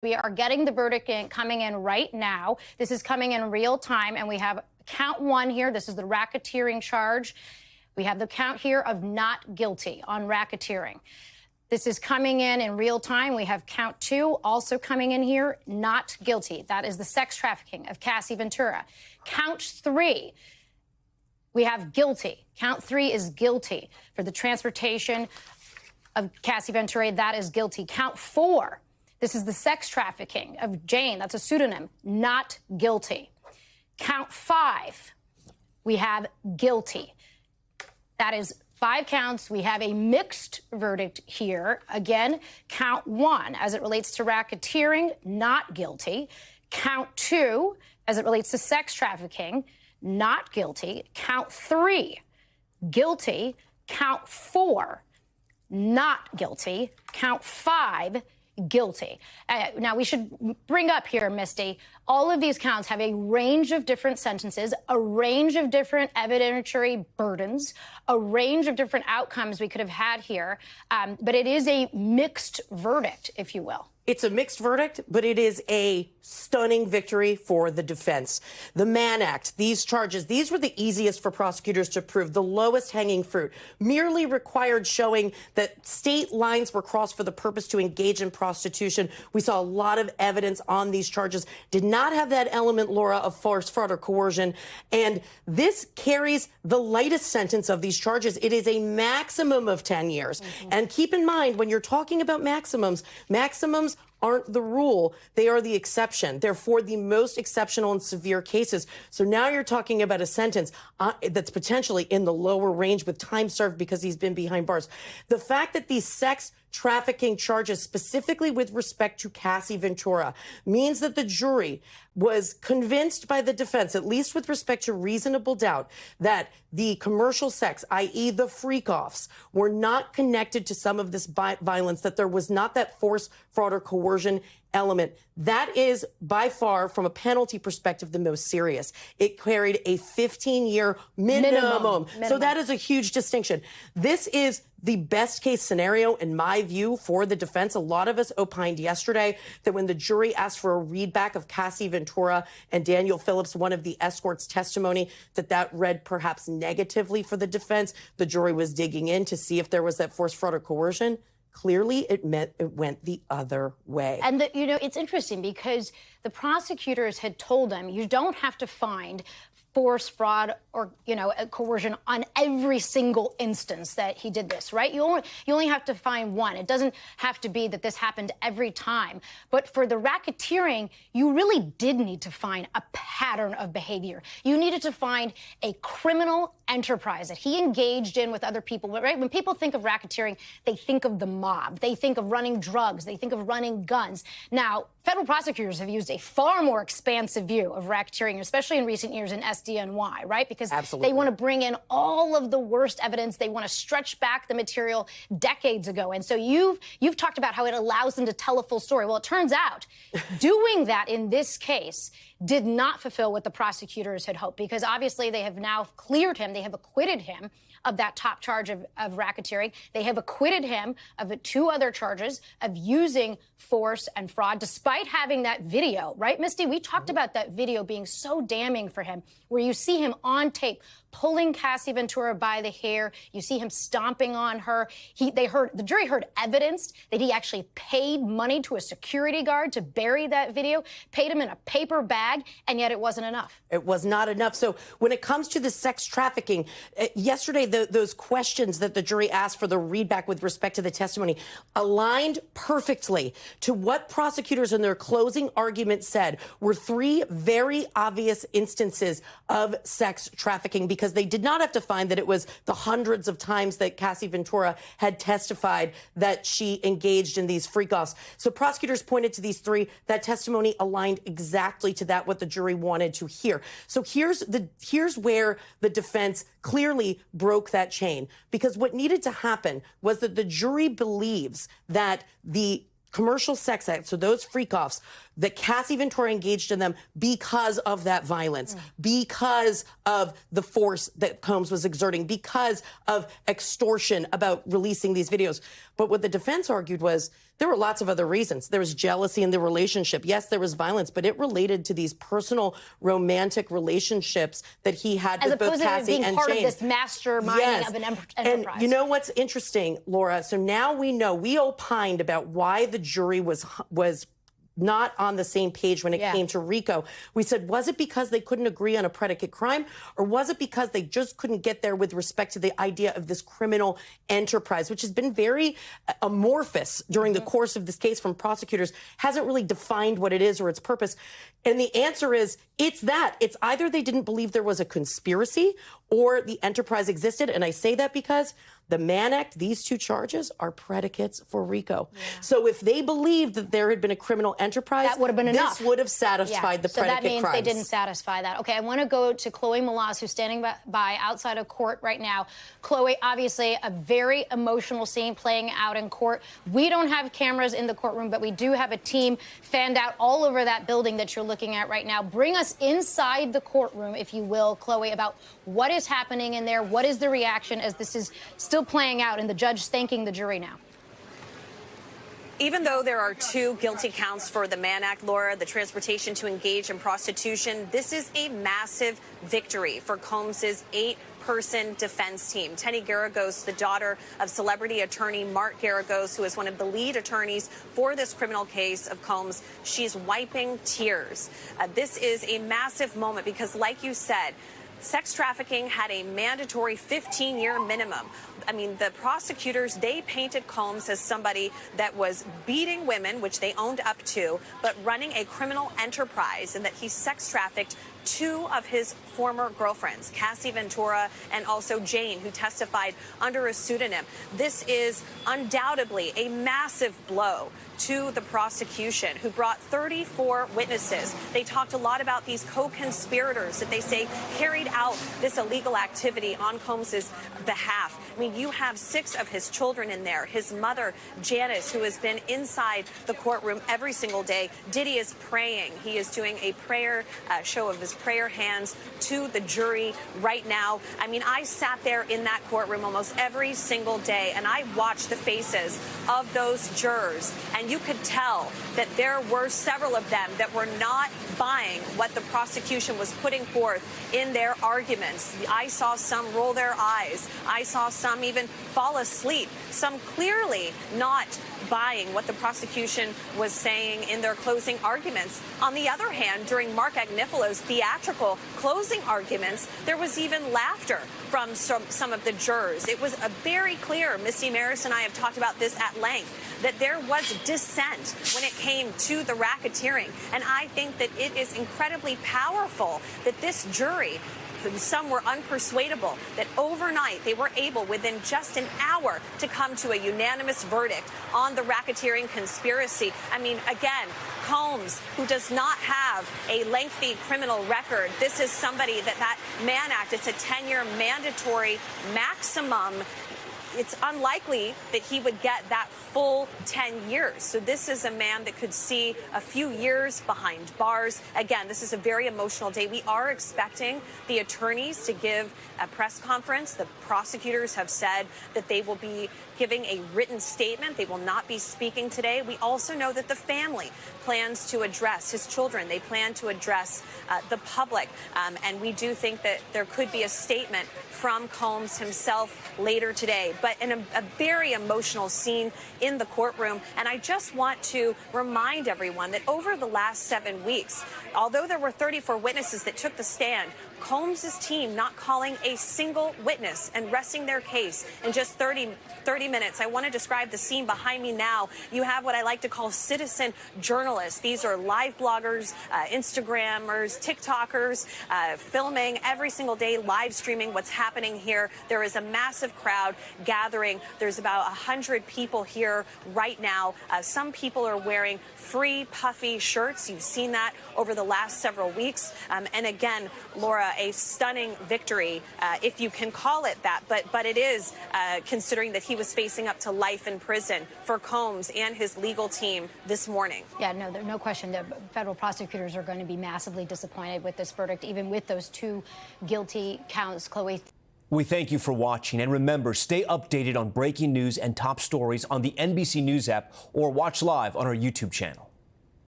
We are getting the verdict coming in right now. This is coming in real time, and we have count one here. This is the racketeering charge. We have the count here of not guilty on racketeering. This is coming in real time. We have count two also coming in here, not guilty. That is the sex trafficking of Cassie Ventura. Count three, we have guilty. Count three is guilty for the transportation of Cassie Ventura. That is guilty. Count four, this is the sex trafficking of Jane. That's a pseudonym. Not guilty. Count five, we have guilty. That is 5 counts. We have a mixed verdict here. Again, count one, as it relates to racketeering, not guilty. Count two, as it relates to sex trafficking, not guilty. Count three, guilty. Count four, not guilty. Count five, guilty. Now, we should bring up here, Misty, all of these counts have a range of different sentences, a range of different evidentiary burdens, a range of different outcomes we could have had here. But it is a mixed verdict, if you will. It's a mixed verdict, but it is a stunning victory for the defense. The Mann Act, these charges, these were the easiest for prosecutors to prove, the lowest hanging fruit, merely required showing that state lines were crossed for the purpose to engage in prostitution. We saw a lot of evidence on these charges, did not have that element, Laura, of force, fraud, or coercion. And this carries the lightest sentence of these charges. It is a maximum of 10 years. And keep in mind, when you're talking about maximums aren't the rule. They are the exception. They're for the most exceptional and severe cases. So now you're talking about a sentence that's potentially in the lower range with time served because he's been behind bars. The fact that these sex trafficking charges, specifically with respect to Cassie Ventura, means that the jury was convinced by the defense, at least with respect to reasonable doubt, that the commercial sex, i.e. the freak-offs, were not connected to some of this violence, that there was not that force, fraud, or coercion element. That is, by far, from a penalty perspective, the most serious. It carried a 15-year minimum. So that is a huge distinction. This is the best case scenario, in my view, for the defense. A lot of us opined yesterday that when the jury asked for a readback of Cassie Ventura and Daniel Phillips, one of the escorts' testimony, that read perhaps negatively for the defense. The jury was digging in to see if there was that force, fraud, or coercion. Clearly, it went the other way. And, it's interesting because the prosecutors had told them you don't have to find force, fraud, or, coercion on every single instance that he did this, right? You only have to find one. It doesn't have to be that this happened every time. But for the racketeering, you really did need to find a pattern of behavior. You needed to find a criminal enterprise that he engaged in with other people, right? When people think of racketeering, they think of the mob. They think of running drugs. They think of running guns. Now, federal prosecutors have used a far more expansive view of racketeering, especially in recent years in SDNY, right? Because they want to bring in all of the worst evidence. They want to stretch back the material decades ago. And so you've talked about how it allows them to tell a full story. Well, it turns out doing that in this case did not fulfill what the prosecutors had hoped, because obviously they have now cleared him. They have acquitted him of that top charge of racketeering. They have acquitted him of 2 other charges of using force and fraud, despite having that video, right, Misty? We talked about that video being so damning for him, where you see him on tape pulling Cassie Ventura by the hair. You see him stomping on her. The jury heard evidence that he actually paid money to a security guard to bury that video, paid him in a paper bag, and yet it wasn't enough. It was not enough. So when it comes to the sex trafficking, yesterday, those questions that the jury asked for the readback with respect to the testimony aligned perfectly to what prosecutors in their closing argument said were 3 very obvious instances of sex trafficking, because they did not have to find that it was the hundreds of times that Cassie Ventura had testified that she engaged in these freak-offs. So prosecutors pointed to these 3. That testimony aligned exactly to that, what the jury wanted to hear. So here's where the defense clearly broke that chain, because what needed to happen was that the jury believes that the commercial sex act, so those freak-offs, that Cassie Ventura engaged in them because of that violence, because of the force that Combs was exerting, because of extortion about releasing these videos. But what the defense argued was there were lots of other reasons. There was jealousy in the relationship. Yes, there was violence, but it related to these personal romantic relationships that he had with both Cassie and Jane. As opposed to being part of this masterminding of an enterprise. And you know what's interesting, Laura? So now we know, we opined about why the jury was not on the same page when it came to RICO. We said, was it because they couldn't agree on a predicate crime, or was it because they just couldn't get there with respect to the idea of this criminal enterprise, which has been very amorphous during the course of this case from prosecutors, hasn't really defined what it is or its purpose. And the answer is, it's that. It's either they didn't believe there was a conspiracy or the enterprise existed. And I say that because the Mann Act, these two charges are predicates for RICO. Yeah. So if they believed that there had been a criminal enterprise, that would have been enough. This would have satisfied the predicate crimes. So that means they didn't satisfy that. Okay, I want to go to Chloe Malas, who's standing by outside of court right now. Chloe, obviously a very emotional scene playing out in court. We don't have cameras in the courtroom, but we do have a team fanned out all over that building that you're looking at right now. Bring us inside the courtroom, if you will, Chloe, about what is happening in there. What is the reaction as this is still playing out and the judge thanking the jury now? Even though there are 2 guilty counts for the Mann Act, Laura, the transportation to engage in prostitution, this is a massive victory for Combs's 8-person defense team. Tenny Garagos, the daughter of celebrity attorney Mark Garagos, who is one of the lead attorneys for this criminal case of Combs, she's wiping tears. This is a massive moment because, like you said, sex trafficking had a mandatory 15-year minimum. I mean, the prosecutors, they painted Combs as somebody that was beating women, which they owned up to, but running a criminal enterprise, and that he sex trafficked 2 of his former girlfriends, Cassie Ventura and also Jane, who testified under a pseudonym. This is undoubtedly a massive blow to the prosecution, who brought 34 witnesses. They talked a lot about these co-conspirators that they say carried out this illegal activity on Combs's behalf. I mean, you have 6 of his children in there. His mother, Janice, who has been inside the courtroom every single day. Diddy is praying. He is doing a prayer show of his prayer hands to the jury right now. I mean, I sat there in that courtroom almost every single day, and I watched the faces of those jurors, and you could tell that there were several of them that were not buying what the prosecution was putting forth in their arguments. I saw some roll their eyes. I saw some even fall asleep, some clearly not buying what the prosecution was saying in their closing arguments. On the other hand, during Mark Agnifalo's theatrical closing arguments, there was even laughter from some of the jurors. It was a very clear, Misty Maris and I have talked about this at length, that there was dissent when it came to the racketeering. And I think that it is incredibly powerful that this jury, some were unpersuadable, that overnight they were able, within just an hour, to come to a unanimous verdict on the racketeering conspiracy. I mean, again, Combs, who does not have a lengthy criminal record, this is somebody that Mann Act, it's a 10-year mandatory maximum. It's unlikely that he would get that full 10 years. So this is a man that could see a few years behind bars. Again, this is a very emotional day. We are expecting the attorneys to give a press conference. The prosecutors have said that they will be giving a written statement. They will not be speaking today. We also know that the family plans to address his children. They plan to address the public. And we do think that there could be a statement from Combs himself later today. But a very emotional scene in the courtroom. And I just want to remind everyone that over the last 7 weeks, although there were 34 witnesses that took the stand, Combs' team not calling a single witness and resting their case in just 30 minutes. I want to describe the scene behind me now. You have what I like to call citizen journalists. These are live bloggers, Instagrammers, TikTokers, filming every single day, live streaming what's happening here. There is a massive crowd gathering. There's about 100 people here right now. Some people are wearing free puffy shirts. You've seen that over the last several weeks. And again, Laura, a stunning victory, if you can call it that. But it is, considering that he was facing up to life in prison, for Combs and his legal team this morning. Yeah, no, there's no question that federal prosecutors are going to be massively disappointed with this verdict, even with those 2 guilty counts, Chloe. We thank you for watching, and remember, stay updated on breaking news and top stories on the NBC News app or watch live on our YouTube channel.